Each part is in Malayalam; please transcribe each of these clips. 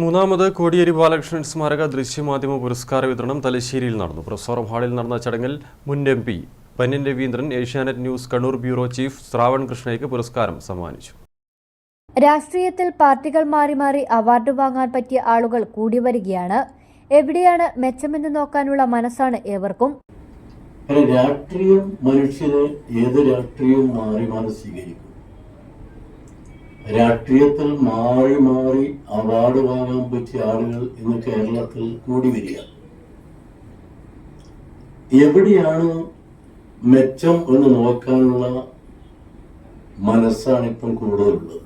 മൂന്നാമത് കോടിയേരി ബാലകൃഷ്ണൻ സ്മാരക ദൃശ്യമാധ്യമ പുരസ്കാര വിതരണം തലശ്ശേരിയിൽ നടന്നു. പ്രൊഫസർ ഹാളിൽ നടന്ന ചടങ്ങിൽ മുൻ MP Pannyan Raveendran Asianet news Kannur bureau chief Shravan കൃഷ്ണയ്ക്ക് പുരസ്കാരം സമ്മാനിച്ചു. രാഷ്ട്രീയത്തിൽ പാർട്ടികൾ മാറി മാറി അവാർഡ് വാങ്ങാൻ പറ്റിയ ആളുകൾ കൂടി വരികയാണ്. എവിടെയാണ് മെച്ചമെന്ന് നോക്കാനുള്ള മനസ്സാണ് ഏവർക്കും. രാഷ്ട്രീയം മനുഷ്യന് ഏത് രാഷ്ട്രീയവും മാറി മാറി സ്വീകരിക്കും. രാഷ്ട്രീയത്തിൽ മാറി മാറി അവാർഡ് വാങ്ങാൻ പറ്റിയ ആളുകൾ ഇന്ന് കേരളത്തിൽ കൂടി വരിക. എവിടെയാണ് മെച്ചം എന്ന് നോക്കാനുള്ള മനസ്സാണ് ഇപ്പം കൂടുതലുള്ളത്.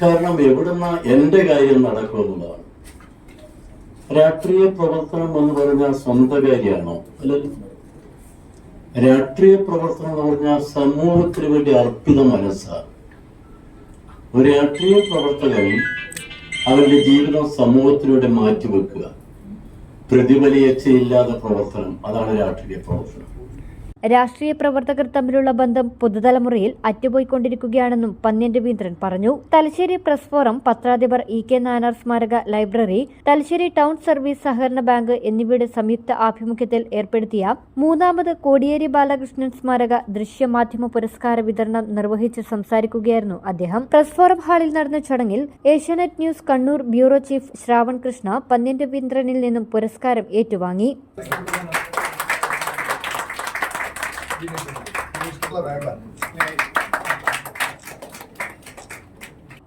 കാരണം എവിടുന്ന എന്റെ കാര്യം നടക്കുമെന്നുള്ളതാണ്. രാഷ്ട്രീയ പ്രവർത്തനം എന്ന് പറഞ്ഞാൽ സ്വന്തം കാര്യമാണോ? അല്ലല്ലോ. രാഷ്ട്രീയ പ്രവർത്തനം എന്ന് പറഞ്ഞാൽ സമൂഹത്തിന് വേണ്ടി അർപ്പിത മനസ്സാണ്. ഒരു രാഷ്ട്രീയ പ്രവർത്തകൻ അവരുടെ ജീവിതം സമൂഹത്തിലൂടെ മാറ്റിവെക്കുക, പ്രതിഫലേച്ഛയില്ലാതെ പ്രവർത്തനം, അതാണ് രാഷ്ട്രീയ പ്രവർത്തനം. രാഷ്ട്രീയ പ്രവർത്തകർ തമ്മിലുള്ള ബന്ധം പുതുതലമുറയിൽ അറ്റുപോയിക്കൊണ്ടിരിക്കുകയാണെന്നും പന്ന്യൻ രവീന്ദ്രൻ പറഞ്ഞു. തലശ്ശേരി പ്രസ് ഫോറം, പത്രാധിപർ EK നായനാർ സ്മാരക ലൈബ്രറി, തലശ്ശേരി ടൗൺ സർവീസ് സഹകരണ ബാങ്ക് എന്നിവയുടെ സംയുക്ത ആഭിമുഖ്യത്തിൽ ഏർപ്പെടുത്തിയ മൂന്നാമത് കോടിയേരി ബാലകൃഷ്ണൻ സ്മാരക ദൃശ്യമാധ്യമ പുരസ്കാര വിതരണം നിർവഹിച്ച് സംസാരിക്കുകയായിരുന്നു അദ്ദേഹം. പ്രസ് ഫോറം ഹാളിൽ നടന്ന ചടങ്ങിൽ Asianet news Kannur bureau chief Shravan Krishna Pannyan രവീന്ദ്രനിൽ നിന്നും പുരസ്കാരം ഏറ്റുവാങ്ങി.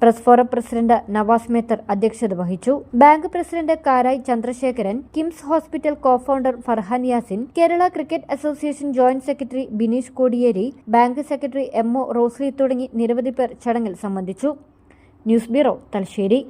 Press forum president Navas Methar അധ്യക്ഷത വഹിച്ചു. Bank president Karayi Chandrasekharan, KIMS hospital co-founder Farhan Yasin, Kerala cricket association joint secretary Bineesh Kodiyeri, bank secretary MO Rosly തുടങ്ങി നിരവധി പേർ ചടങ്ങിൽ സംബന്ധിച്ചു. News bureau, Thalassery.